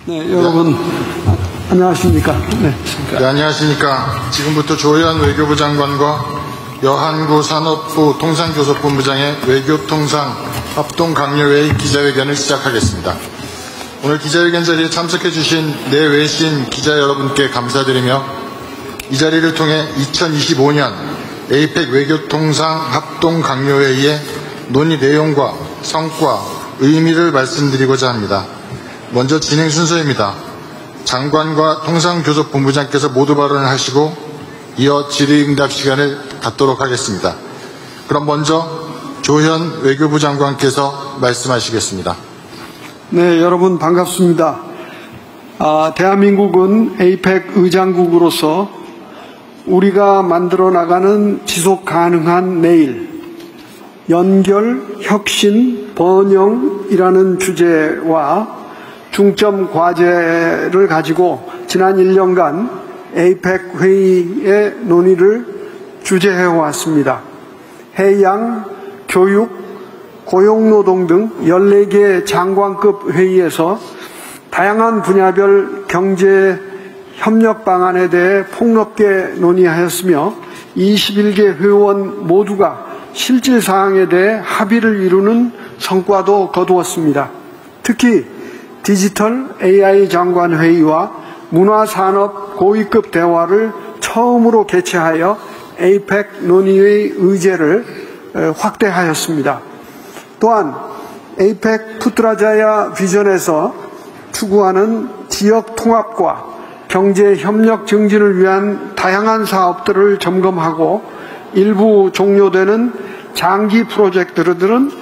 네, 여러분 안녕하십니까? 네, 안녕하십니까. 지금부터 조혜안 외교부 장관과 여한구 산업부 통상교섭본부장의 외교통상 합동강요회의 기자회견을 시작하겠습니다. 오늘 기자회견 자리에 참석해 주신 내외신 기자 여러분께 감사드리며 이 자리를 통해 2025년 에이펙 외교통상 합동강요회의의 논의 내용과 성과, 의미를 말씀드리고자 합니다. 먼저 진행 순서입니다. 장관과 통상교섭본부장께서 모두 발언을 하시고 이어 질의응답 시간을 갖도록 하겠습니다. 그럼 먼저 조현 외교부 장관께서 말씀하시겠습니다. 네, 여러분 반갑습니다. 대한민국은 에이펙 의장국으로서 우리가 만들어 나가는 지속 가능한 내일, 연결, 혁신, 번영이라는 주제와 중점 과제를 가지고 지난 1년간 에이펙 회의의 논의를 주재해 왔습니다. 해양, 교육, 고용노동 등 14개 장관급 회의에서 다양한 분야별 경제 협력 방안에 대해 폭넓게 논의하였으며 21개 회원 모두가 실질 사항에 대해 합의를 이루는 성과도 거두었습니다. 특히 디지털 AI 장관회의와 문화산업 고위급 대화를 처음으로 개최하여 에이펙 논의의 의제를 확대하였습니다. 또한 에이펙 푸트라자야 비전에서 추구하는 지역 통합과 경제 협력 증진을 위한 다양한 사업들을 점검하고 일부 종료되는 장기 프로젝트들은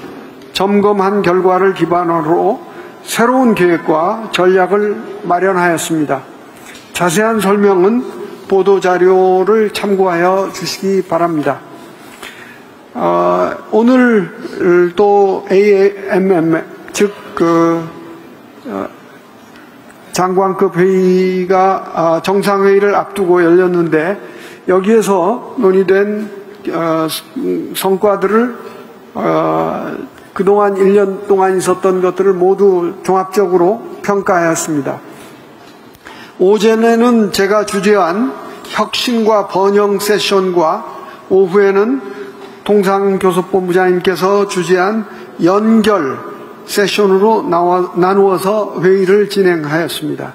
점검한 결과를 기반으로 새로운 계획과 전략을 마련하였습니다. 자세한 설명은 보도자료를 참고하여 주시기 바랍니다. 오늘 또 AMM, 즉 장관급 회의가 정상회의를 앞두고 열렸는데 여기에서 논의된 성과들을 그동안 1년 동안 있었던 것들을 모두 종합적으로 평가하였습니다. 오전에는 제가 주재한 혁신과 번영 세션과 오후에는 통상교섭본부장님께서 주재한 연결 세션으로 나누어서 회의를 진행하였습니다.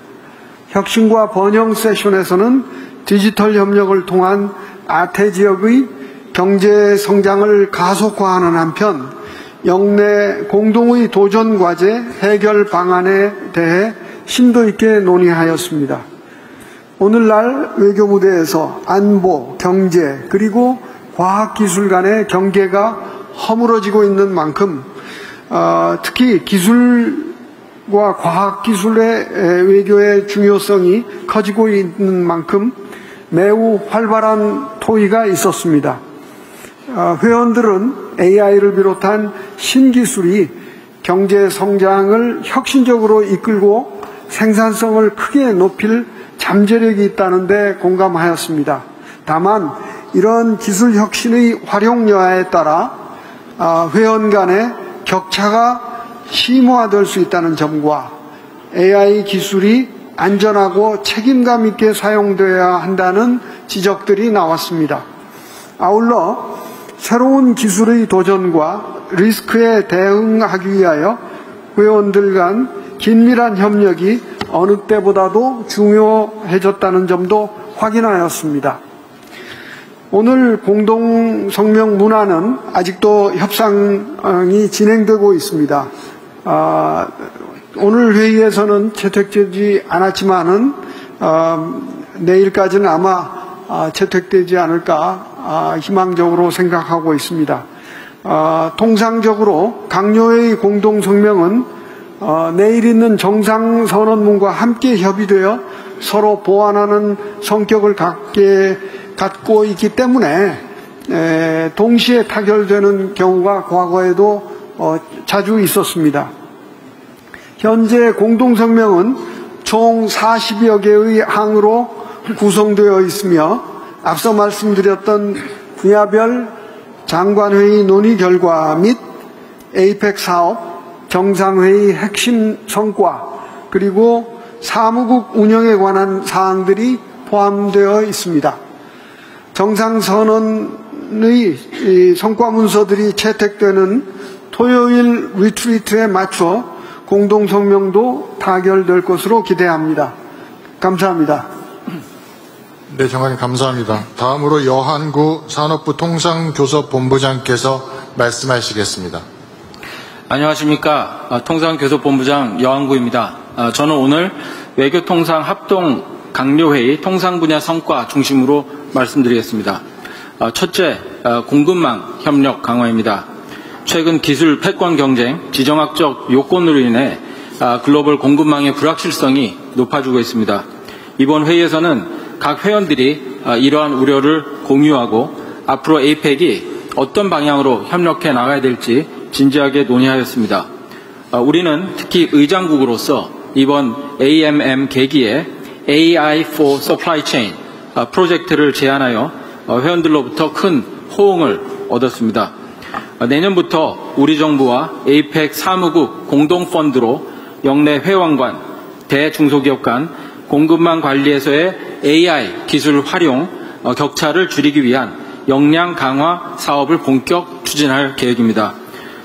혁신과 번영 세션에서는 디지털 협력을 통한 아태 지역의 경제 성장을 가속화하는 한편 영내 공동의 도전 과제 해결 방안에 대해 심도 있게 논의하였습니다. 오늘날 외교 무대에서 안보, 경제 그리고 과학기술 간의 경계가 허물어지고 있는 만큼 특히 기술과 과학기술의 외교의 중요성이 커지고 있는 만큼 매우 활발한 토의가 있었습니다. 회원들은 AI를 비롯한 신기술이 경제 성장을 혁신적으로 이끌고 생산성을 크게 높일 잠재력이 있다는 데 공감하였습니다. 다만 이런 기술 혁신의 활용 여하에 따라 회원 간의 격차가 심화될 수 있다는 점과 AI 기술이 안전하고 책임감 있게 사용되어야 한다는 지적들이 나왔습니다. 아울러 새로운 기술의 도전과 리스크에 대응하기 위하여 회원들 간 긴밀한 협력이 어느 때보다도 중요해졌다는 점도 확인하였습니다. 오늘 공동성명 문안은 아직도 협상이 진행되고 있습니다. 오늘 회의에서는 채택되지 않았지만은 내일까지는 아마 채택되지 않을까 희망적으로 생각하고 있습니다. 통상적으로 강요회의 공동성명은 내일 있는 정상선언문과 함께 협의되어 서로 보완하는 성격을 갖고 있기 때문에 동시에 타결되는 경우가 과거에도 자주 있었습니다. 현재 공동성명은 총 40여 개의 항으로 구성되어 있으며 앞서 말씀드렸던 분야별 장관회의 논의 결과 및 에이펙 사업, 정상회의 핵심 성과, 그리고 사무국 운영에 관한 사항들이 포함되어 있습니다. 정상선언의 성과 문서들이 채택되는 토요일 리트리트에 맞춰 공동성명도 타결될 것으로 기대합니다. 감사합니다. 네, 장관님 감사합니다. 다음으로 여한구 산업부 통상교섭본부장께서 말씀하시겠습니다. 안녕하십니까. 통상교섭본부장 여한구입니다. 저는 오늘 외교통상 합동 강요회의 통상 분야 성과 중심으로 말씀드리겠습니다. 첫째, 공급망 협력 강화입니다. 최근 기술 패권 경쟁, 지정학적 요건으로 인해 글로벌 공급망의 불확실성이 높아지고 있습니다. 이번 회의에서는 각 회원들이 이러한 우려를 공유하고 앞으로 APEC이 어떤 방향으로 협력해 나가야 될지 진지하게 논의하였습니다. 우리는 특히 의장국으로서 이번 AMM 계기에 AI for Supply Chain 프로젝트를 제안하여 회원들로부터 큰 호응을 얻었습니다. 내년부터 우리 정부와 APEC 사무국 공동펀드로 역내 회원관, 대중소기업 간 공급망 관리에서의 AI 기술 활용 격차를 줄이기 위한 역량 강화 사업을 본격 추진할 계획입니다.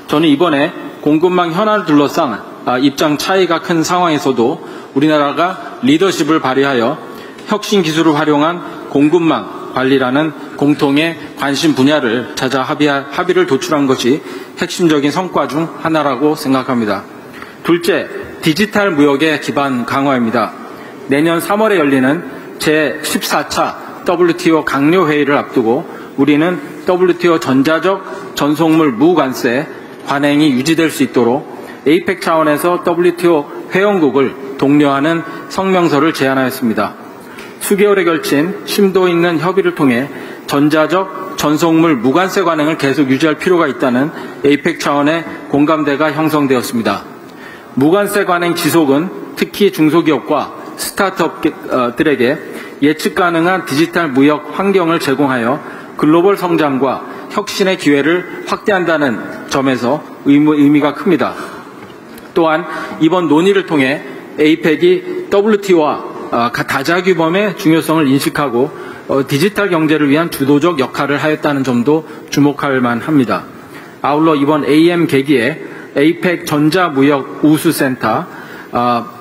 저는 이번에 공급망 현안을 둘러싼 입장 차이가 큰 상황에서도 우리나라가 리더십을 발휘하여 혁신 기술을 활용한 공급망 관리라는 공통의 관심 분야를 찾아 합의를 도출한 것이 핵심적인 성과 중 하나라고 생각합니다. 둘째, 디지털 무역의 기반 강화입니다. 내년 3월에 열리는 제14차 WTO 강요회의를 앞두고 우리는 WTO 전자적 전송물 무관세 관행이 유지될 수 있도록 APEC 차원에서 WTO 회원국을 독려하는 성명서를 제안하였습니다. 수개월에 걸친 심도 있는 협의를 통해 전자적 전송물 무관세 관행을 계속 유지할 필요가 있다는 APEC 차원의 공감대가 형성되었습니다. 무관세 관행 지속은 특히 중소기업과 스타트업들에게 예측 가능한 디지털 무역 환경을 제공하여 글로벌 성장과 혁신의 기회를 확대한다는 점에서 의미가 큽니다. 또한 이번 논의를 통해 APEC이 WTO와 다자규범의 중요성을 인식하고 디지털 경제를 위한 주도적 역할을 하였다는 점도 주목할 만합니다. 아울러 이번 AM 계기에 APEC 전자무역 우수센터,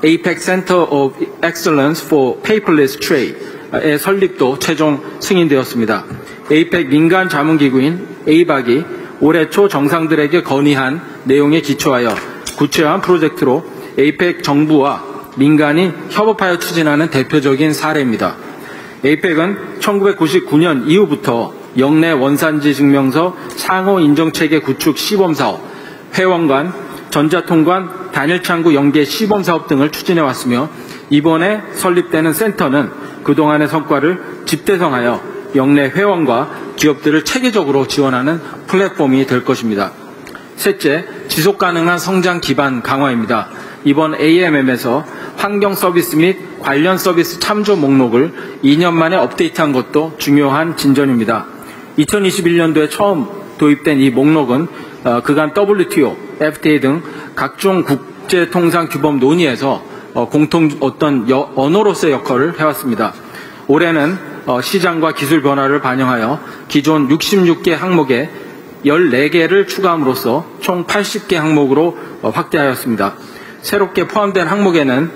APEC Center of Excellence for Paperless Trade의 설립도 최종 승인되었습니다. APEC 민간 자문기구인 ABAC이 올해 초 정상들에게 건의한 내용에 기초하여 구체화한 프로젝트로 APEC 정부와 민간이 협업하여 추진하는 대표적인 사례입니다. APEC은 1999년 이후부터 역내 원산지 증명서 상호 인정체계 구축 시범사업, 회원관, 전자통관, 단일창구 연계 시범사업 등을 추진해왔으며 이번에 설립되는 센터는 그동안의 성과를 집대성하여 역내 회원과 기업들을 체계적으로 지원하는 플랫폼이 될 것입니다. 셋째, 지속가능한 성장 기반 강화입니다. 이번 AMM에서 환경 서비스 및 관련 서비스 참조 목록을 2년 만에 업데이트한 것도 중요한 진전입니다. 2021년도에 처음 도입된 이 목록은 그간 WTO, FTA 등 각종 국제통상규범 논의에서 공통 언어로서의 역할을 해왔습니다. 올해는 시장과 기술 변화를 반영하여 기존 66개 항목에 14개를 추가함으로써 총 80개 항목으로 확대하였습니다. 새롭게 포함된 항목에는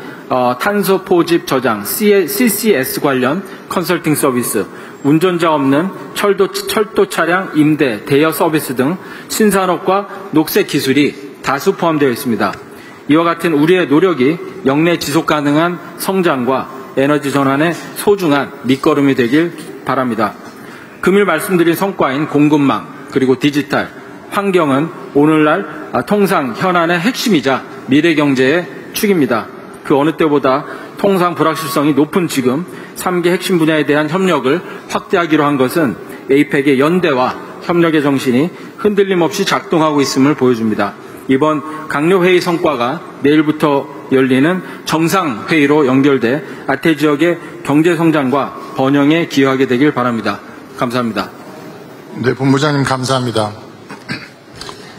탄소 포집 저장, CCS 관련 컨설팅 서비스, 운전자 없는 철도 차량 임대, 대여 서비스 등 신산업과 녹색 기술이 다수 포함되어 있습니다. 이와 같은 우리의 노력이 역내 지속 가능한 성장과 에너지 전환의 소중한 밑거름이 되길 바랍니다. 금일 말씀드린 성과인 공급망, 그리고 디지털, 환경은 오늘날 통상 현안의 핵심이자 미래 경제의 축입니다. 그 어느 때보다 통상 불확실성이 높은 지금 3개 핵심 분야에 대한 협력을 확대하기로 한 것은 APEC의 연대와 협력의 정신이 흔들림 없이 작동하고 있음을 보여줍니다. 이번 강요회의 성과가 내일부터 열리는 정상회의로 연결돼 아태 지역의 경제성장과 번영에 기여하게 되길 바랍니다. 감사합니다. 네, 본부장님 감사합니다.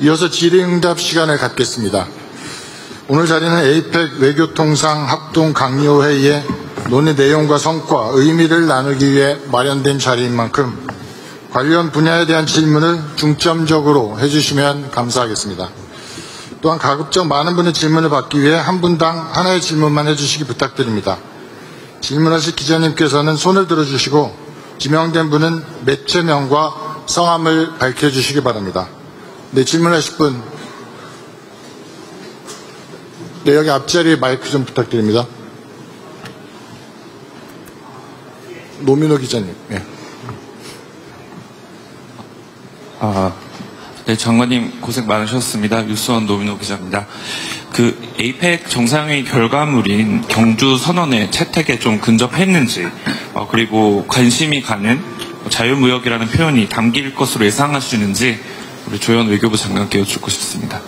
이어서 질의응답 시간을 갖겠습니다. 오늘 자리는 에이펙 외교통상 합동 강요회의의 논의 내용과 성과, 의미를 나누기 위해 마련된 자리인 만큼 관련 분야에 대한 질문을 중점적으로 해주시면 감사하겠습니다. 또한 가급적 많은 분의 질문을 받기 위해 한 분당 하나의 질문만 해주시기 부탁드립니다. 질문하실 기자님께서는 손을 들어주시고 지명된 분은 매체명과 성함을 밝혀주시기 바랍니다. 네, 질문하실 분. 네, 여기 앞자리에 마이크 좀 부탁드립니다. 노민호 기자님. 네. 네, 장관님 고생 많으셨습니다. 뉴스원 노민호 기자입니다. 그 에이펙 정상회의 결과물인 경주 선언의 채택에 좀 근접했는지, 그리고 관심이 가는 자유무역이라는 표현이 담길 것으로 예상하시는지 우리 조현 외교부 장관께 여쭙고 싶습니다.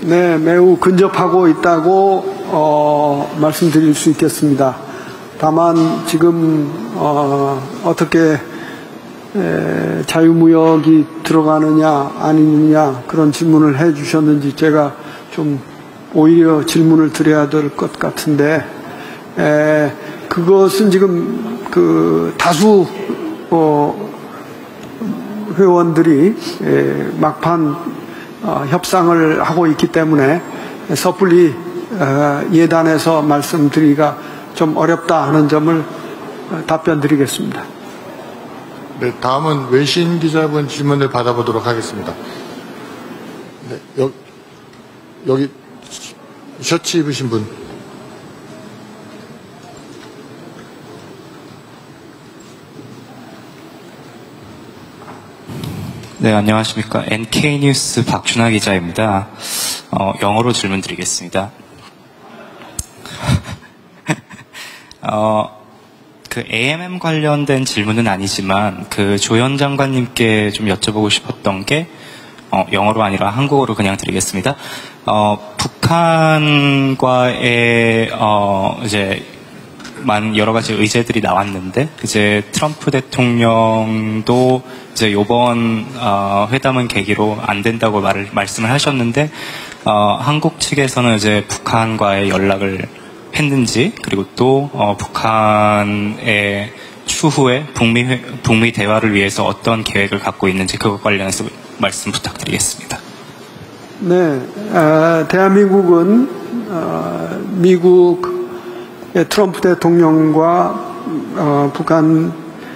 네, 매우 근접하고 있다고 말씀드릴 수 있겠습니다. 다만 지금 어떻게 자유무역이 들어가느냐 아니느냐 그런 질문을 해 주셨는지 제가 좀 오히려 질문을 드려야 될 것 같은데, 그것은 지금 그 다수 회원들이 막판 협상을 하고 있기 때문에 섣불리 예단해서 말씀드리기가 좀 어렵다 하는 점을 답변 드리겠습니다. 네, 다음은 외신 기자분 질문을 받아보도록 하겠습니다. 네, 여기 셔츠 입으신 분. 네, 안녕하십니까. NK뉴스 박준하 기자입니다. 영어로 질문 드리겠습니다. 그 AMM 관련된 질문은 아니지만 그 조현 장관님께 좀 여쭤보고 싶었던 게 영어로 아니라 한국어로 그냥 드리겠습니다. 북한과의 이제 많은 여러 가지 의제들이 나왔는데 이제 트럼프 대통령도 이제 이번 회담은 계기로 안 된다고 말씀을 하셨는데 한국 측에서는 이제 북한과의 연락을 했는지, 그리고 또 북한의 추후에 북미 대화를 위해서 어떤 계획을 갖고 있는지 그것 관련해서 말씀 부탁드리겠습니다. 네, 대한민국은 미국의 트럼프 대통령과 북한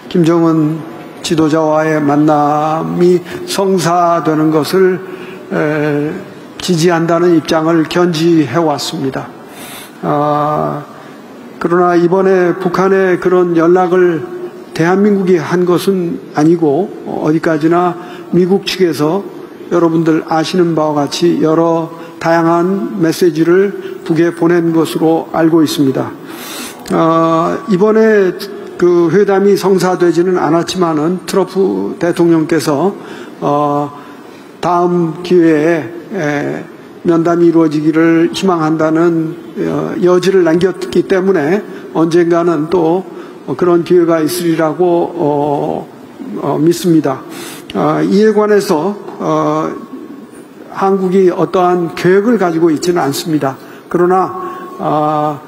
김정은 지도자와의 만남이 성사되는 것을 지지한다는 입장을 견지해 왔습니다. 그러나 이번에 북한의 그런 연락을 대한민국이 한 것은 아니고 어디까지나 미국 측에서 여러분들 아시는 바와 같이 여러 다양한 메시지를 북에 보낸 것으로 알고 있습니다. 이번에 그 회담이 성사되지는 않았지만은 트럼프 대통령께서 다음 기회에 면담이 이루어지기를 희망한다는 여지를 남겼기 때문에 언젠가는 또 그런 기회가 있으리라고 믿습니다. 이에 관해서 한국이 어떠한 계획을 가지고 있지는 않습니다. 그러나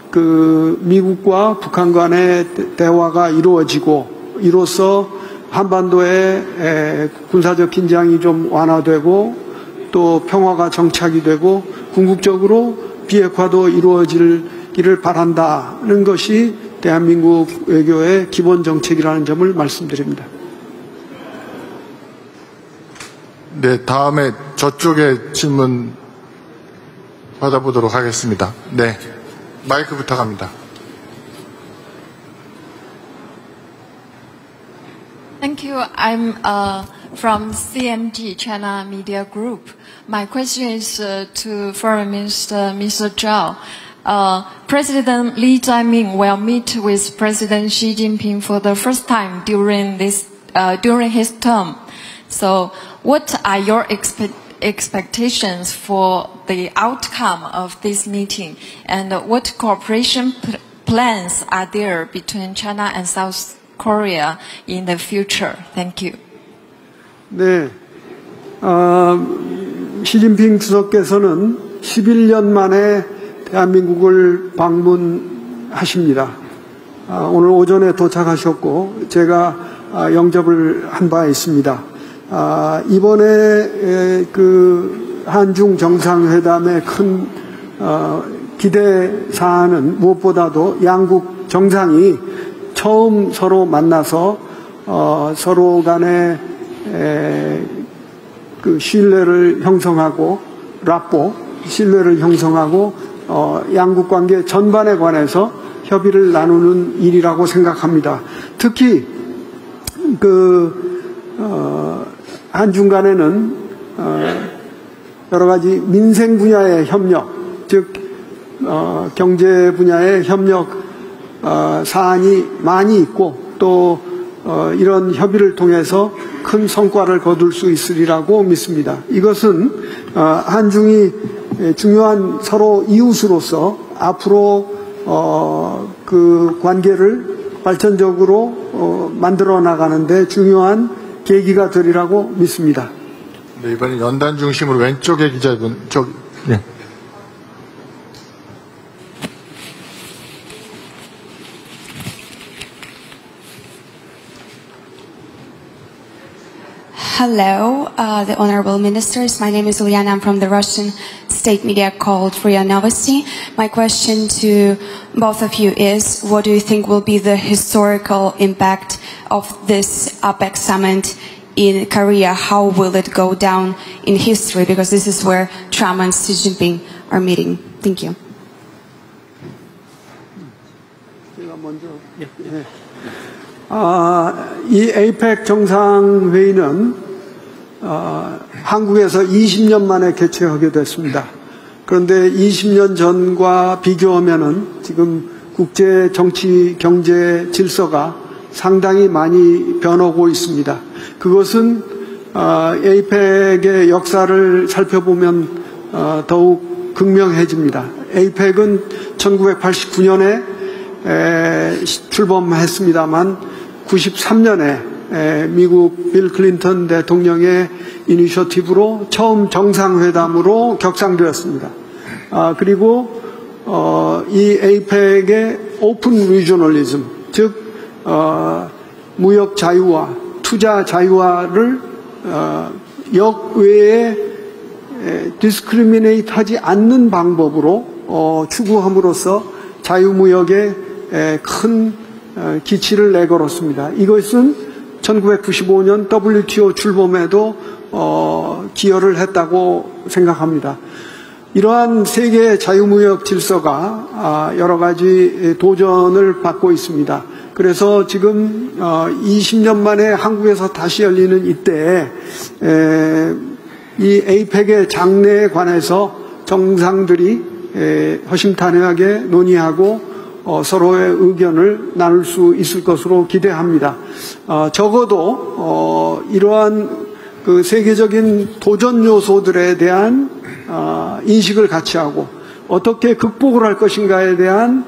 그 미국과 북한 간의 대화가 이루어지고 이로써 한반도의 군사적 긴장이 좀 완화되고 또 평화가 정착이 되고 궁극적으로 비핵화도 이루어지기를 바란다는 것이 대한민국 외교의 기본 정책이라는 점을 말씀드립니다. 네, 다음에 저쪽에 질문 받아보도록 하겠습니다. 네, 마이크 부탁합니다. Thank you. I'm from CMG, China Media Group. My question is to Foreign Minister Mr. Zhao. President Lee Jae-myung will meet with President Xi Jinping for the first time during his term. So, what are your expectations for the outcome of this meeting, and what cooperation plans are there between China and South Korea in the future? Thank you. 네, 시진핑 주석께서는 11년 만에 대한민국을 방문하십니다. 오늘 오전에 도착하셨고 제가 영접을 한 바 있습니다. 이번에 그 한중 정상회담의 큰 기대 사안은 무엇보다도 양국 정상이 처음 서로 만나서 서로 간에 그 신뢰를 형성하고 신뢰를 형성하고 양국 관계 전반에 관해서 협의를 나누는 일이라고 생각합니다. 특히 한중 간에는 여러 가지 민생 분야의 협력, 즉 경제 분야의 협력 사안이 많이 있고 또 이런 협의를 통해서 큰 성과를 거둘 수 있으리라고 믿습니다. 이것은 한중이 중요한 서로 이웃으로서 앞으로 그 관계를 발전적으로 만들어 나가는데 중요한 계기가 되리라고 믿습니다. 네, 이번엔 연단 중심으로 왼쪽에 기자분, 네. Hello, the honorable ministers. My name is Uliana. I'm from the Russian state media called RIA Novosti. My question to both of you is, what do you think will be the historical impact of this APEC summit in Korea? How will it go down in history? Because this is where Trump and Xi Jinping are meeting. Thank you. 이 APEC 정상회의는 한국에서 20년 만에 개최하게 됐습니다. 그런데 20년 전과 비교하면은 지금 국제 정치 경제 질서가 상당히 많이 변하고 있습니다. 그것은 APEC의 역사를 살펴보면 더욱 극명해집니다. APEC은 1989년에 출범했습니다만 93년에 미국 빌 클린턴 대통령의 이니셔티브로 처음 정상회담으로 격상되었습니다. 그리고 이 APEC의 오픈 리저널리즘, 즉 무역 자유화, 투자 자유화를 역외에 디스크리미네이트 하지 않는 방법으로 추구함으로써 자유무역에 큰 기치를 내걸었습니다. 이것은 1995년 WTO 출범에도 기여를 했다고 생각합니다. 이러한 세계 자유무역 질서가 여러 가지 도전을 받고 있습니다. 그래서 지금 20년 만에 한국에서 다시 열리는 이때에 이 APEC의 장래에 관해서 정상들이 허심탄회하게 논의하고 서로의 의견을 나눌 수 있을 것으로 기대합니다. 적어도 이러한 그 세계적인 도전 요소들에 대한 인식을 같이 하고 어떻게 극복을 할 것인가에 대한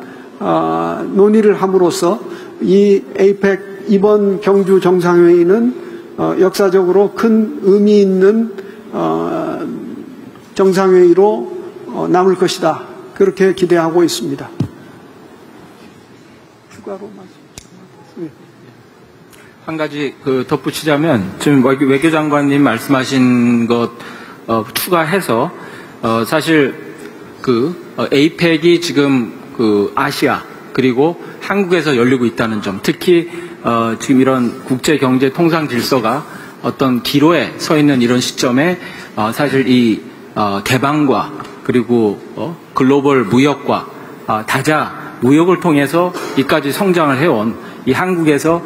논의를 함으로써 이 APEC 이번 경주 정상회의는 역사적으로 큰 의미 있는 정상회의로 남을 것이다. 그렇게 기대하고 있습니다. 한 가지 덧붙이자면 지금 외교장관님 말씀하신 것 추가해서 사실 APEC이 지금 아시아 그리고 한국에서 열리고 있다는 점, 특히 지금 이런 국제 경제 통상 질서가 어떤 기로에 서 있는 이런 시점에 사실 이 개방과 그리고 글로벌 무역과 다자 무역을 통해서 이까지 성장을 해온 이 한국에서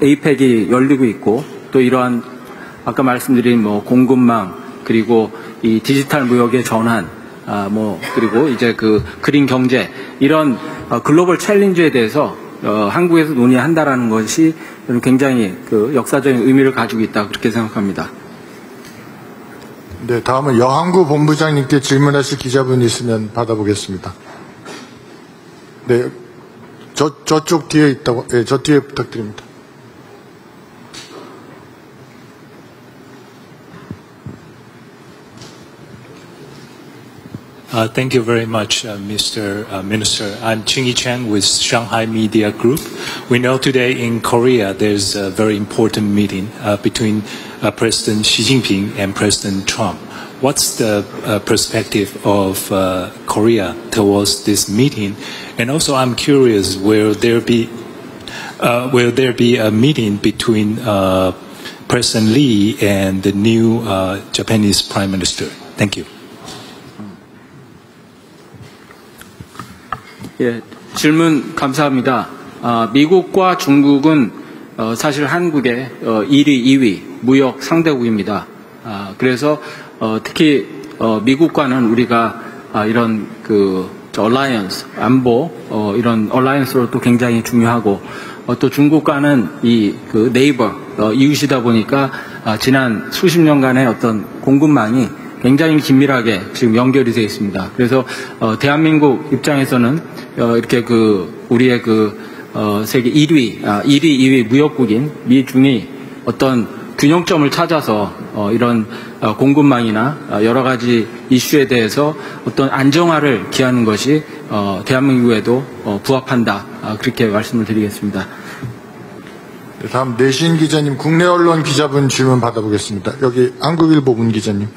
APEC이 열리고 있고 또 이러한 아까 말씀드린 공급망 그리고 이 디지털 무역의 전환 그리고 이제 그린 경제 이런 글로벌 챌린지에 대해서 한국에서 논의한다라는 것이 굉장히 역사적인 의미를 가지고 있다 그렇게 생각합니다. 네, 다음은 여한구 본부장님께 질문하실 기자분이 있으면 받아보겠습니다. 네, 저쪽 뒤에 있다고, 네, 저 뒤에 부탁드립니다. Thank you very much, Mr. Minister. I'm Ching-Yi Chang with Shanghai Media Group. We know today in Korea there's a very important meeting between President Xi Jinping and President Trump. What's the perspective of Korea towards this meeting? And also, I'm curious, will there be a meeting between President Lee and the new Japanese Prime Minister? Thank you. 예, 질문 감사합니다. 미국과 중국은 사실 한국의 1위, 2위 무역 상대국입니다. 그래서 특히 미국과는 우리가 이런 alliance, 안보 이런 alliance로 또 굉장히 중요하고 또 중국과는 네이버 이웃이다 보니까 지난 수십 년간의 어떤 공급망이 굉장히 긴밀하게 지금 연결이 되어 있습니다. 그래서 대한민국 입장에서는 이렇게 우리의 세계 1위, 2위 무역국인 미중이 어떤 균형점을 찾아서 이런 공급망이나 여러 가지 이슈에 대해서 어떤 안정화를 기하는 것이 대한민국에도 부합한다. 그렇게 말씀을 드리겠습니다. 다음 내신 기자님, 국내 언론 기자분 질문 받아보겠습니다. 여기 한국일보 문 기자님.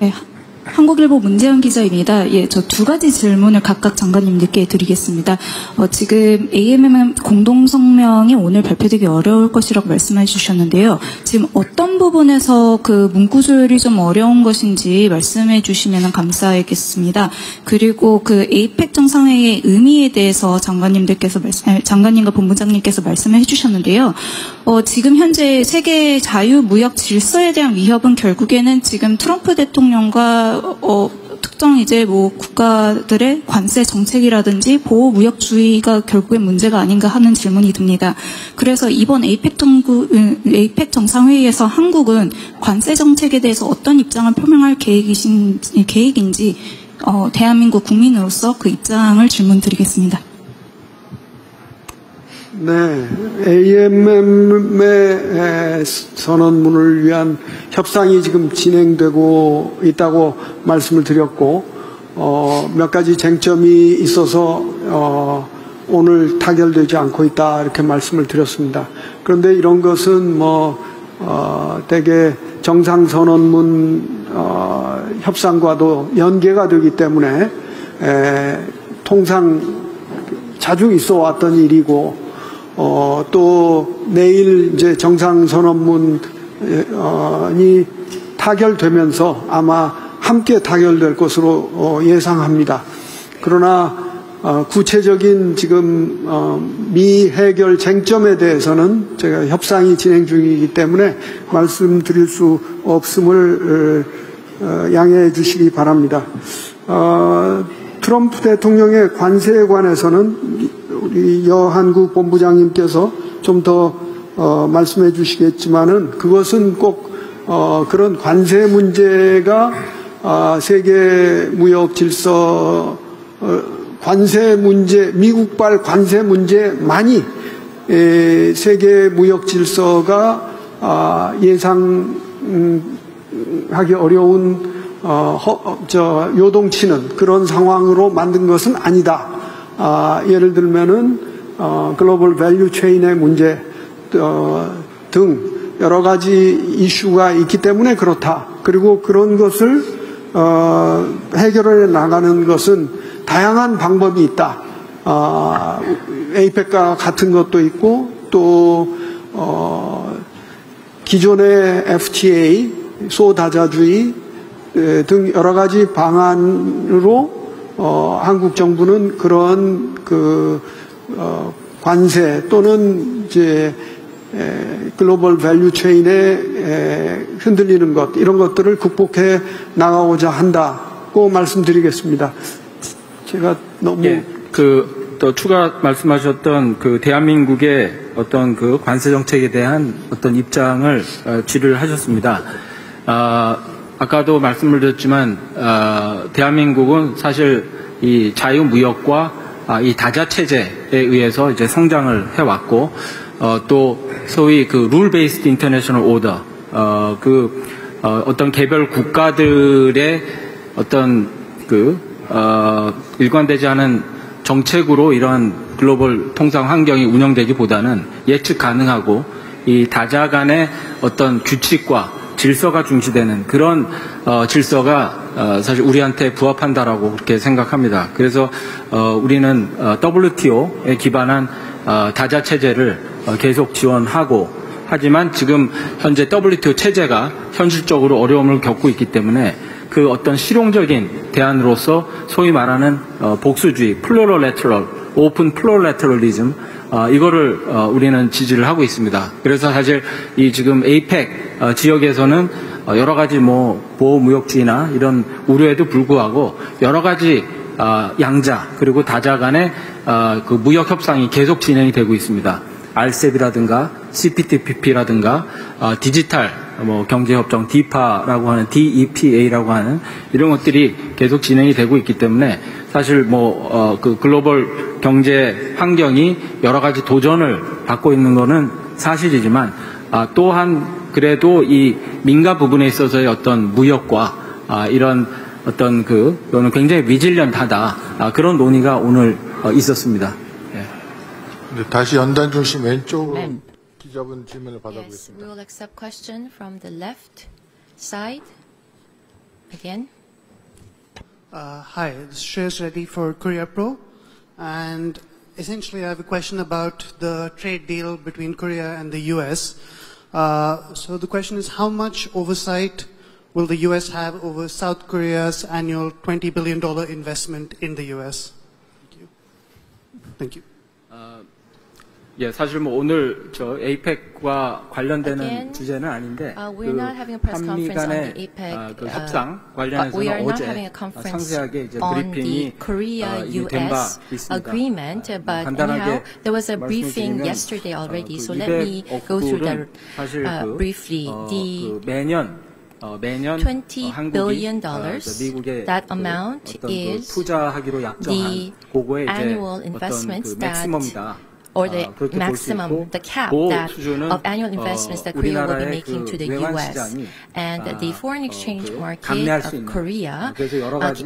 네, 한국일보 문재현 기자입니다. 예, 저 두 가지 질문을 각각 장관님들께 드리겠습니다. 지금 AMM 공동성명이 오늘 발표되기 어려울 것이라고 말씀해 주셨는데요. 지금 어떤 부분에서 그 문구조율이 좀 어려운 것인지 말씀해 주시면 감사하겠습니다. 그리고 그 에이펙 정상회의의 의미에 대해서 장관님과 본부장님께서 말씀해 주셨는데요. 지금 현재 세계 자유무역 질서에 대한 위협은 결국에는 지금 트럼프 대통령과 특정 이제 국가들의 관세 정책이라든지 보호 무역주의가 결국엔 문제가 아닌가 하는 질문이 듭니다. 그래서 이번 에이펙 정상회의에서 한국은 관세 정책에 대해서 어떤 입장을 표명할 계획인지 대한민국 국민으로서 그 입장을 질문드리겠습니다. 네, AMM의 선언문을 위한 협상이 지금 진행되고 있다고 말씀을 드렸고, 몇 가지 쟁점이 있어서 오늘 타결되지 않고 있다 이렇게 말씀을 드렸습니다. 그런데 이런 것은 대개 정상선언문 협상과도 연계가 되기 때문에 통상 자주 있어 왔던 일이고, 또 내일 이제 정상선언문이 타결되면서 아마 함께 타결될 것으로 예상합니다. 그러나 구체적인 지금 미해결 쟁점에 대해서는 제가 협상이 진행 중이기 때문에 말씀드릴 수 없음을 양해해 주시기 바랍니다. 트럼프 대통령의 관세에 관해서는 우리 여한구 본부장님께서 좀 더 말씀해 주시겠지만은 그것은 꼭 그런 관세 문제가 세계 무역 질서 관세 문제, 미국발 관세 문제만이 세계 무역 질서가 예상하기 어려운 요동치는 그런 상황으로 만든 것은 아니다. 예를 들면은 글로벌 밸류 체인의 문제 등 여러 가지 이슈가 있기 때문에 그렇다. 그리고 그런 것을 해결해 나가는 것은 다양한 방법이 있다. 에이펙과 같은 것도 있고 또 기존의 FTA, 소다자주의 등 여러 가지 방안으로 한국 정부는 그런 관세 또는 이제 글로벌 밸류 체인에 흔들리는 것 이런 것들을 극복해 나가고자 한다고 말씀드리겠습니다. 제가 너무 또 추가 말씀하셨던 대한민국의 어떤 관세 정책에 대한 어떤 입장을 질의를 하셨습니다. 아까도 말씀을 드렸지만 대한민국은 사실 이 자유무역과 이 다자체제에 의해서 이제 성장을 해왔고 또 소위 그 룰 베이스드 인터내셔널 오더, 어떤 개별 국가들의 어떤 일관되지 않은 정책으로 이러한 글로벌 통상 환경이 운영되기보다는 예측 가능하고 이 다자 간의 어떤 규칙과 질서가 중시되는 그런 질서가 사실 우리한테 부합한다라고 그렇게 생각합니다. 그래서 우리는 WTO에 기반한 다자 체제를 계속 지원하고, 하지만 지금 현재 WTO 체제가 현실적으로 어려움을 겪고 있기 때문에 그 어떤 실용적인 대안으로서 소위 말하는 복수주의, 플루럴레터럴, 오픈 플루럴레터럴리즘, 이거를 우리는 지지를 하고 있습니다. 그래서 사실 이 지금 에이펙 지역에서는 여러 가지 보호무역주의나 이런 우려에도 불구하고 여러 가지 양자 그리고 다자 간의 그 무역 협상이 계속 진행이 되고 있습니다. RCEP이라든가 CPTPP라든가 디지털 경제협정 DEPA라고 하는 DEPA라고 하는 이런 것들이 계속 진행이 되고 있기 때문에 사실 그 글로벌 경제 환경이 여러 가지 도전을 받고 있는 것은 사실이지만 또한 그래도 이 민간 부분에 있어서의 어떤 무역과 이런 어떤 이거는 굉장히 리질리언트하다, 그런 논의가 오늘 있었습니다. 네, 다시 연단 중심 왼쪽으로 기자분 질문을 Yes, we 받아보겠습니다. will accept question from the left side. Again. Hi, this is Shreyas Reddy for Korea Pro, and essentially I have a question about the trade deal between Korea and the US. So the question is, how much oversight will the US have over South Korea's annual $20 billion investment in the US? Thank you. Thank you. 예, 사실 오늘 저 에이펙과 관련되는 Again, 주제는 아닌데 we're not having a press 한미 conference on 간의 the APEC, 그 협상 but we are 관련해서는 not 어제 having a conference 상세하게 이제 on the 브리핑이 된 바 Korea-US 있습니다. agreement, but anyhow, there was a briefing yesterday already, so let me go through that 사실 briefly. The 매년 $20 billion, 미국의 that amount is 투자하기로 약정한 the 그거의 이제 annual 어떤 investments 맥시멈이다. or the maximum, the cap that of annual investments that Korea will be making to the U.S. And the foreign exchange market of Korea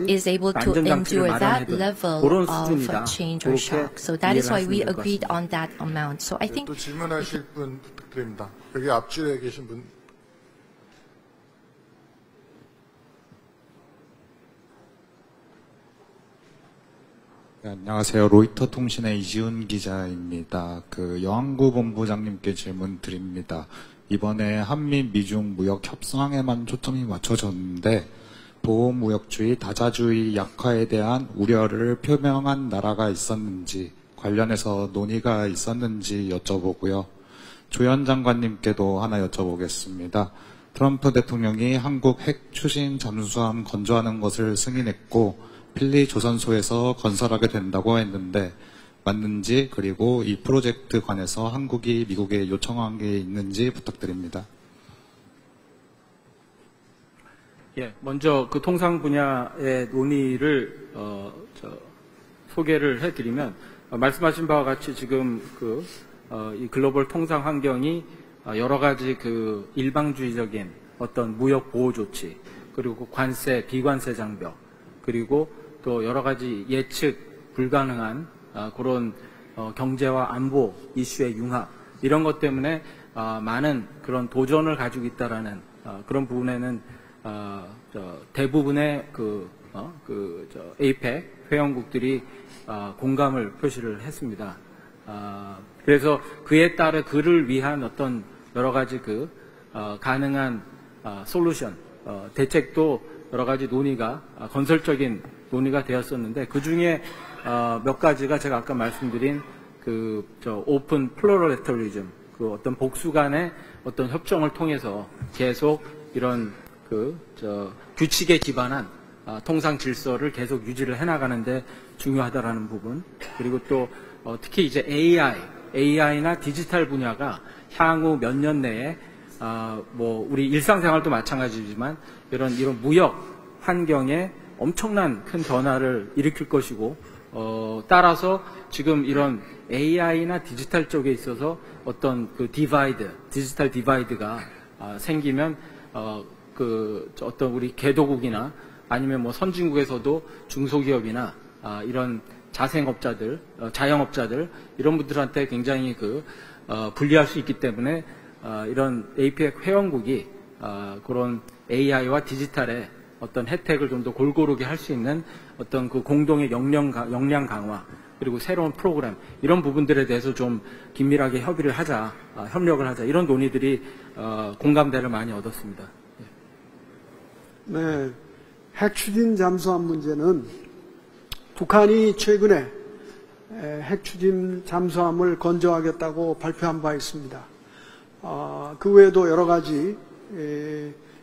is able to endure that level of change or shock. So that is why we agreed on that amount. So I think 또 질문하실 분 부탁드립니다. 여기 앞줄에 계신 분. 네, 안녕하세요. 로이터 통신의 이지훈 기자입니다. 여한구 본부장님께 질문 드립니다. 이번에 한미 미중 무역 협상에만 초점이 맞춰졌는데 보호무역주의, 다자주의 약화에 대한 우려를 표명한 나라가 있었는지, 관련해서 논의가 있었는지 여쭤보고요. 조현 장관님께도 하나 여쭤보겠습니다. 트럼프 대통령이 한국 핵 추진 잠수함 건조하는 것을 승인했고 필리 조선소에서 건설하게 된다고 했는데 맞는지, 그리고 이 프로젝트 관해서 한국이 미국에 요청한 게 있는지 부탁드립니다. 예, 먼저 그 통상 분야의 논의를 소개를 해드리면 말씀하신 바와 같이 지금 이 글로벌 통상 환경이 여러 가지 일방주의적인 어떤 무역 보호 조치, 그리고 관세, 비관세 장벽, 그리고 또 여러 가지 예측 불가능한 그런 경제와 안보 이슈의 융합, 이런 것 때문에 많은 그런 도전을 가지고 있다라는 그런 부분에는 대부분의 에이펙 회원국들이 공감을 표시를 했습니다. 그래서 그에 따라 그를 위한 어떤 여러 가지 가능한 솔루션, 대책도 여러 가지 논의가 건설적인 논의가 되었었는데, 그 중에 몇 가지가 제가 아까 말씀드린 오픈 플로럴레터리즘, 어떤 복수 간의 어떤 협정을 통해서 계속 이런 규칙에 기반한 통상 질서를 계속 유지를 해나가는데 중요하다라는 부분, 그리고 또 특히 이제 AI나 디지털 분야가 향후 몇 년 내에 우리 일상생활도 마찬가지지만 이런 무역 환경에 엄청난 큰 변화를 일으킬 것이고, 따라서 지금 이런 AI나 디지털 쪽에 있어서 어떤 그 디지털 디바이드가 생기면 어떤 우리 개도국이나 아니면 뭐 선진국에서도 중소기업이나 이런 자생업자들, 자영업자들 이런 분들한테 굉장히 불리할 수 있기 때문에 이런 APEC 회원국이 그런 AI와 디지털의 어떤 혜택을 좀 더 골고루게 할 수 있는 어떤 그 공동의 역량 강화 그리고 새로운 프로그램 이런 부분들에 대해서 좀 긴밀하게 협력을 하자 이런 논의들이 공감대를 많이 얻었습니다. 네, 핵 추진 잠수함 문제는 북한이 최근에 핵 추진 잠수함을 건조하겠다고 발표한 바 있습니다. 그 외에도 여러 가지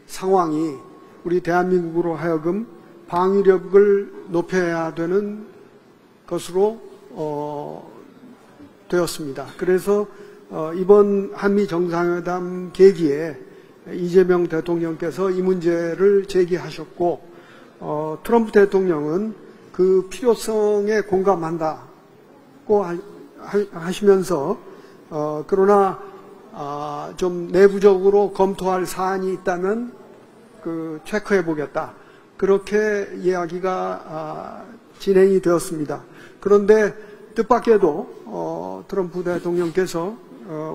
상황이 우리 대한민국으로 하여금 방위력을 높여야 되는 것으로 되었습니다. 그래서 이번 한미 정상회담 계기에 이재명 대통령께서 이 문제를 제기하셨고 트럼프 대통령은 그 필요성에 공감한다고 하시면서 그러나 좀 내부적으로 검토할 사안이 있다면 체크해 보겠다. 그렇게 이야기가 진행이 되었습니다. 그런데 뜻밖에도 트럼프 대통령께서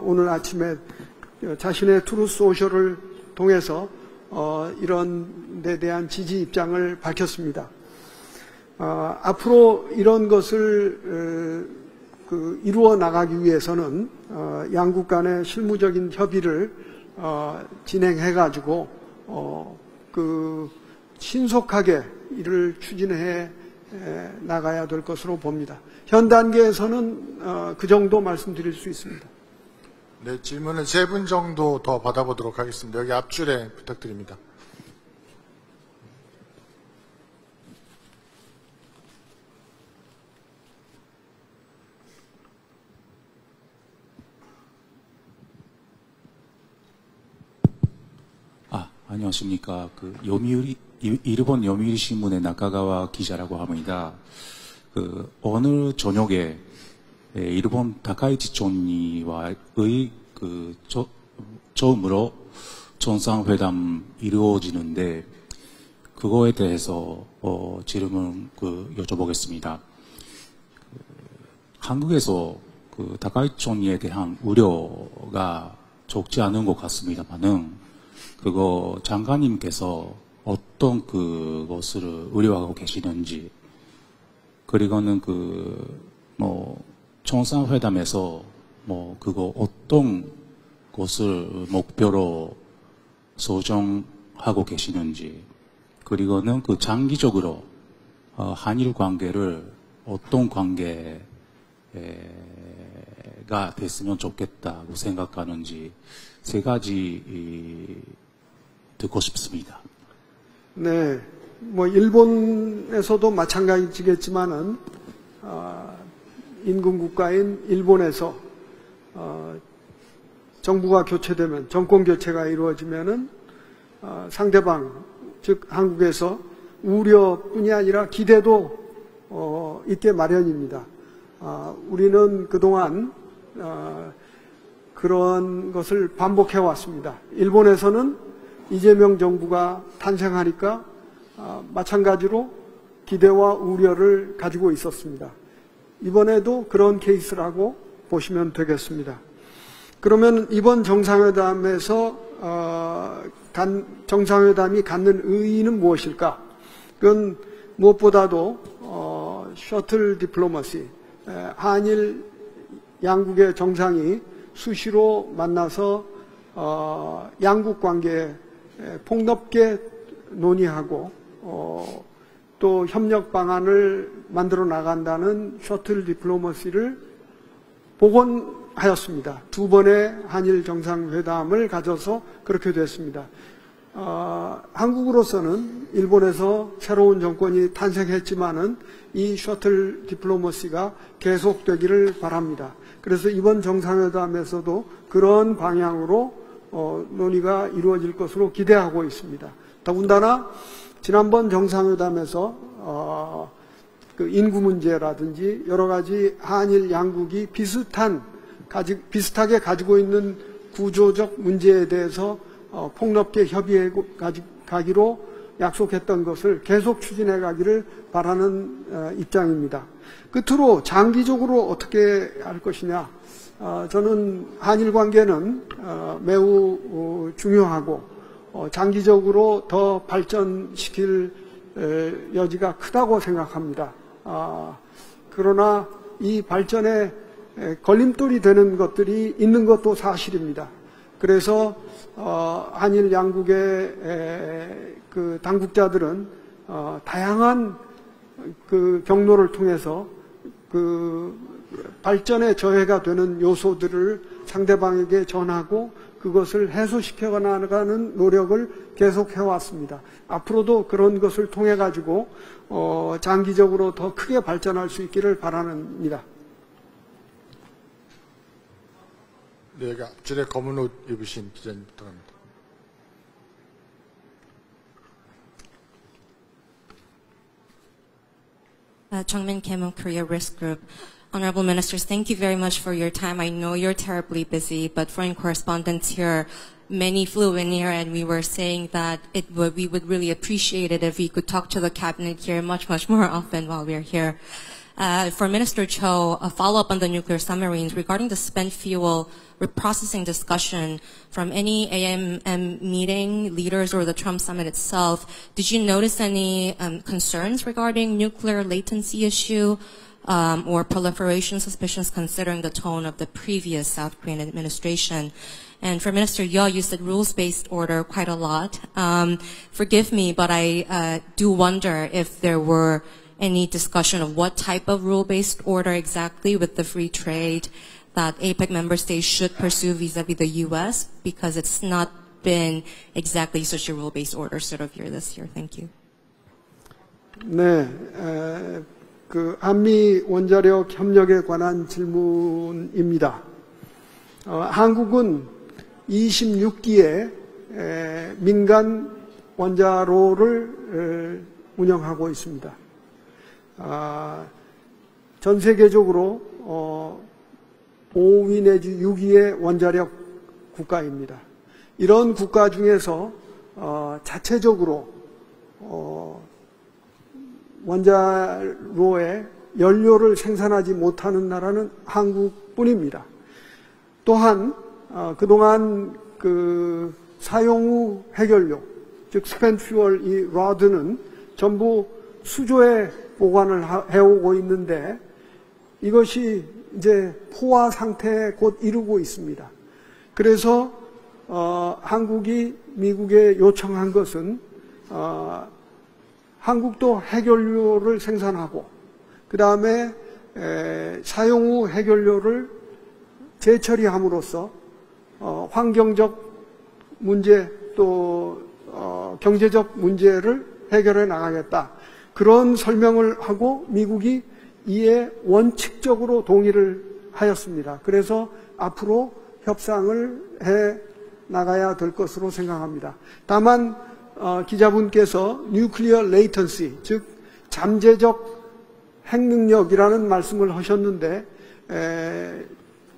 오늘 아침에 자신의 트루스 소셜을 통해서 이런 데 대한 지지 입장을 밝혔습니다. 앞으로 이런 것을 이루어 나가기 위해서는 양국 간의 실무적인 협의를 진행해 가지고 신속하게 이를 추진해 나가야 될 것으로 봅니다. 현 단계에서는 그 정도 말씀드릴 수 있습니다. 네, 질문을 3분 정도 더 받아보도록 하겠습니다. 여기 앞줄에 부탁드립니다. 안녕하십니까. 일본 요미우리 신문의 나카가와 기자라고 합니다. 오늘 저녁에 일본 다카이치 총리와의 처음으로 정상회담 이루어지는데 그거에 대해서 질문 여쭤보겠습니다. 한국에서 다카이치 총리에 대한 우려가 적지 않은 것 같습니다만은 그거 장관님께서 어떤 그것을 우려하고 계시는지, 그리고는 정상회담에서 그거 어떤 것을 목표로 소정하고 계시는지, 그리고는 장기적으로 한일 관계를 어떤 관계가 됐으면 좋겠다고 생각하는지 3가지 듣고 싶습니다. 네, 일본에서도 마찬가지겠지만은 인근 국가인 일본에서 정부가 교체되면 정권 교체가 이루어지면은 상대방 즉 한국에서 우려뿐이 아니라 기대도 있게 마련입니다. 우리는 그동안 그런 것을 반복해 왔습니다. 일본에서는 이재명 정부가 탄생하니까 마찬가지로 기대와 우려를 가지고 있었습니다. 이번에도 그런 케이스라고 보시면 되겠습니다. 그러면 이번 정상회담에서 정상회담이 갖는 의의는 무엇일까? 그건 무엇보다도 셔틀 디플로머시, 한일 양국의 정상이 수시로 만나서 양국 관계에 폭넓게 논의하고 또 협력 방안을 만들어 나간다는 셔틀 디플로머시를 복원하였습니다. 2번의 한일 정상회담을 가져서 그렇게 됐습니다. 한국으로서는 일본에서 새로운 정권이 탄생했지만은 이 셔틀 디플로머시가 계속되기를 바랍니다. 그래서 이번 정상회담에서도 그런 방향으로 논의가 이루어질 것으로 기대하고 있습니다. 더군다나 지난번 정상회담에서 그 인구 문제라든지 여러 가지 한일 양국이 비슷하게 가지고 있는 구조적 문제에 대해서 폭넓게 협의해 가기로 약속했던 것을 계속 추진해 가기를 바라는 입장입니다. 끝으로 장기적으로 어떻게 할 것이냐. 저는 한일 관계는 매우 중요하고 장기적으로 더 발전시킬 여지가 크다고 생각합니다. 그러나 이 발전에 걸림돌이 되는 것들이 있는 것도 사실입니다. 그래서 한일 양국의 그 당국자들은 다양한 그 경로를 통해서 그 발전에 저해가 되는 요소들을 상대방에게 전하고 그것을 해소시켜 나가는 노력을 계속 해왔습니다. 앞으로도 그런 것을 통해 가지고 장기적으로 더 크게 발전할 수 있기를 바랍니다. 네, 앞줄에 검은 옷 입으신 기자님부터 갑니다. Jungmin Kim of Korea Risk Group. Honorable Ministers, thank you very much for your time. I know you're terribly busy, but foreign correspondents here, many flew in here and we were saying that we would really appreciate it if we could talk to the cabinet here much more often while we're here. For Minister Cho, a follow-up on the nuclear submarines regarding the spent fuel reprocessing discussion from any AMM meeting, leaders, or the Trump summit itself. Did you notice any concerns regarding nuclear latency issue or proliferation suspicions considering the tone of the previous South Korean administration? And for Minister Yeo, you said rules-based order quite a lot. Forgive me, but I do wonder if there were any discussion of what type of rule-based order exactly with the free trade that APEC member states should pursue vis-a-vis the U.S. because it's not been exactly such a rule-based order sort of year this year. Thank you. 네, 그 한미 원자력 협력에 관한 질문입니다. 한국은 26기의 민간 원자로를 운영하고 있습니다. 전 세계적으로 5위 내지 6위의 원자력 국가입니다. 이런 국가 중에서 자체적으로 원자로에 연료를 생산하지 못하는 나라는 한국뿐입니다. 또한 그동안 그 사용 후 해결료, 즉 스펜트 퓨얼 이 러드는 전부 수조에 보관을 해오고 있는데 이것이 이제 포화 상태에 곧 이르고 있습니다. 그래서 한국이 미국에 요청한 것은 한국도 해결료를 생산하고 그 다음에 사용 후 해결료를 재처리함으로써 환경적 문제 또 경제적 문제를 해결해 나가겠다. 그런 설명을 하고 미국이 이에 원칙적으로 동의를 하였습니다. 그래서 앞으로 협상을 해 나가야 될 것으로 생각합니다. 다만 기자분께서 뉴클리어 레이턴시, 즉 잠재적 핵능력이라는 말씀을 하셨는데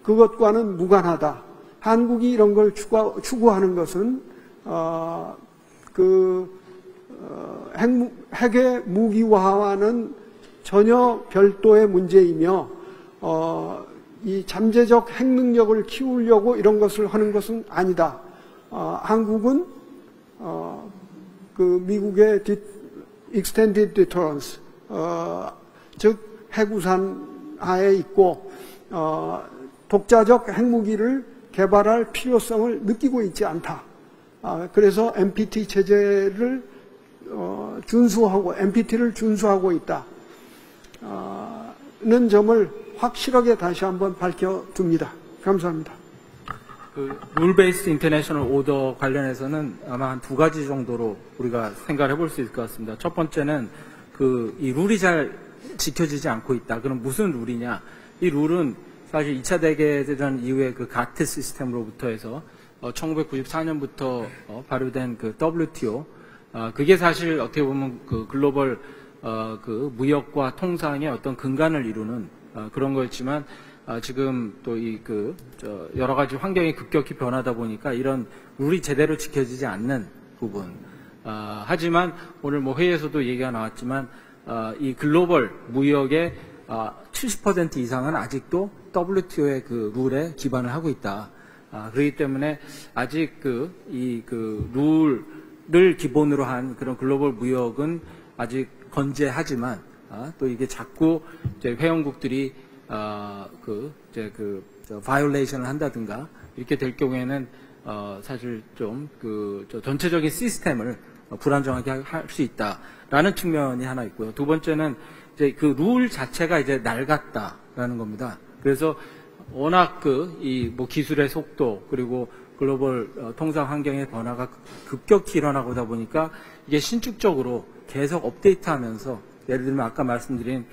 그것과는 무관하다. 한국이 이런 걸 추구하는 것은 핵의 무기화와는 전혀 별도의 문제이며 이 잠재적 핵능력을 키우려고 이런 것을 하는 것은 아니다. 한국은 그 미국의 Extended Deterrence, 즉 핵우산 하에 있고 독자적 핵무기를 개발할 필요성을 느끼고 있지 않다. 그래서 NPT 체제를 준수하고 NPT를 준수하고 있다. 는 점을 확실하게 다시 한번 밝혀둡니다. 감사합니다. 그 룰베이스 인터내셔널 오더 관련해서는 아마 한 두 가지 정도로 우리가 생각을 해볼 수 있을 것 같습니다. 첫 번째는 이 룰이 잘 지켜지지 않고 있다. 그럼 무슨 룰이냐? 이 룰은 사실 2차 대개전 이후에 그 가트 시스템으로부터 해서 1994년부터 발효된 그 WTO, 그게 사실 어떻게 보면 그 글로벌 그 무역과 통상의 어떤 근간을 이루는 그런 거였지만 지금 또 여러 가지 환경이 급격히 변하다 보니까 이런 룰이 제대로 지켜지지 않는 부분. 하지만 오늘 뭐 회의에서도 얘기가 나왔지만 이 글로벌 무역의 70% 이상은 아직도 WTO의 그 룰에 기반을 하고 있다. 그렇기 때문에 아직 룰을 기본으로 한 그런 글로벌 무역은 아직 건재하지만 또 이게 자꾸 이제 회원국들이 바이올레이션을 한다든가 이렇게 될 경우에는 사실 좀 전체적인 시스템을 불안정하게 할 수 있다라는 측면이 하나 있고요. 두 번째는 이제 그 룰 자체가 이제 낡았다라는 겁니다. 그래서 워낙 기술의 속도 그리고 글로벌 통상 환경의 변화가 급격히 일어나고다 보니까 이게 신축적으로 계속 업데이트하면서 예를 들면 아까 말씀드린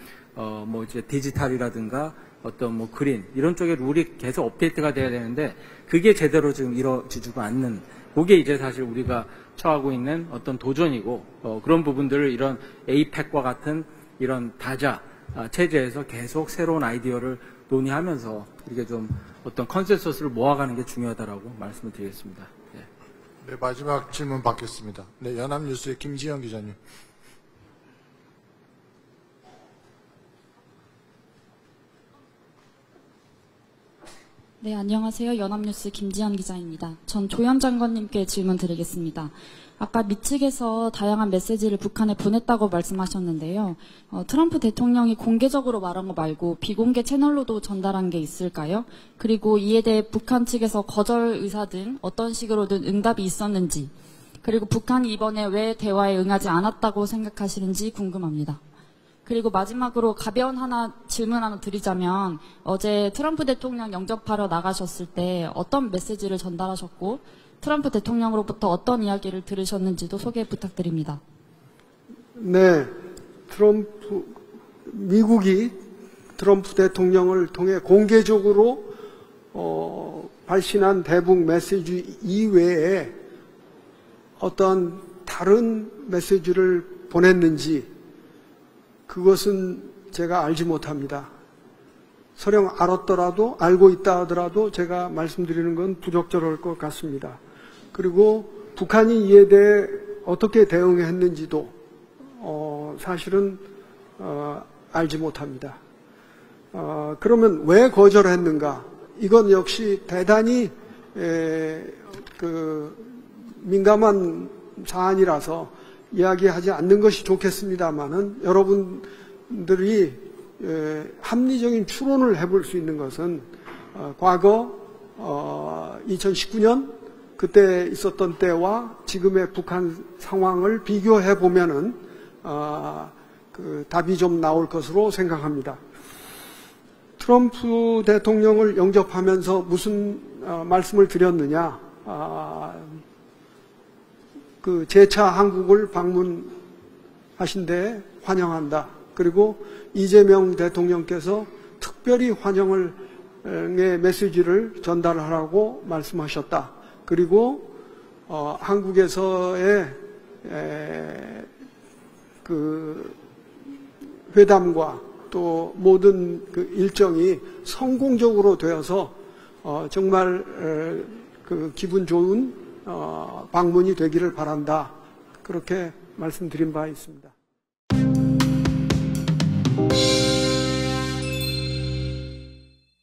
이제 디지털이라든가 어떤 그린 이런 쪽의 룰이 계속 업데이트가 돼야 되는데 그게 제대로 지금 이루어지지가 않는 그게 이제 사실 우리가 처하고 있는 어떤 도전이고 그런 부분들을 이런 에이펙과 같은 이런 다자 체제에서 계속 새로운 아이디어를 논의하면서 이렇게 좀 어떤 컨센서스를 모아가는 게 중요하다라고 말씀을 드리겠습니다. 네, 마지막 질문 받겠습니다. 네, 연합뉴스의 김지영 기자님. 네, 안녕하세요. 연합뉴스 김지연 기자입니다. 전 조현 장관님께 질문 드리겠습니다. 아까 미 측에서 다양한 메시지를 북한에 보냈다고 말씀하셨는데요. 트럼프 대통령이 공개적으로 말한 거 말고 비공개 채널로도 전달한 게 있을까요? 그리고 이에 대해 북한 측에서 거절 의사 등 어떤 식으로든 응답이 있었는지, 그리고 북한이 이번에 왜 대화에 응하지 않았다고 생각하시는지 궁금합니다. 그리고 마지막으로 가벼운 질문 하나 드리자면 어제 트럼프 대통령 영접하러 나가셨을 때 어떤 메시지를 전달하셨고 트럼프 대통령으로부터 어떤 이야기를 들으셨는지도 소개 부탁드립니다. 네, 미국이 트럼프 대통령을 통해 공개적으로 발신한 대북 메시지 이외에 어떤 다른 메시지를 보냈는지 그것은 제가 알지 못합니다. 설령 알았더라도 알고 있다 하더라도 제가 말씀드리는 건 부적절할 것 같습니다. 그리고 북한이 이에 대해 어떻게 대응했는지도 사실은 알지 못합니다. 그러면 왜 거절했는가? 이건 역시 대단히 민감한 사안이라서 이야기하지 않는 것이 좋겠습니다만은 여러분들이 합리적인 추론을 해볼 수 있는 것은 과거 2019년 그때 있었던 때와 지금의 북한 상황을 비교해 보면은 답이 좀 나올 것으로 생각합니다. 트럼프 대통령을 영접하면서 무슨 말씀을 드렸느냐? 재차 한국을 방문하신 데 환영한다. 그리고 이재명 대통령께서 특별히 환영의 메시지를 전달하라고 말씀하셨다. 그리고 한국에서의 회담과 또 모든 일정이 성공적으로 되어서 정말 기분 좋은 방문이 되기를 바란다. 그렇게 말씀드린 바 있습니다.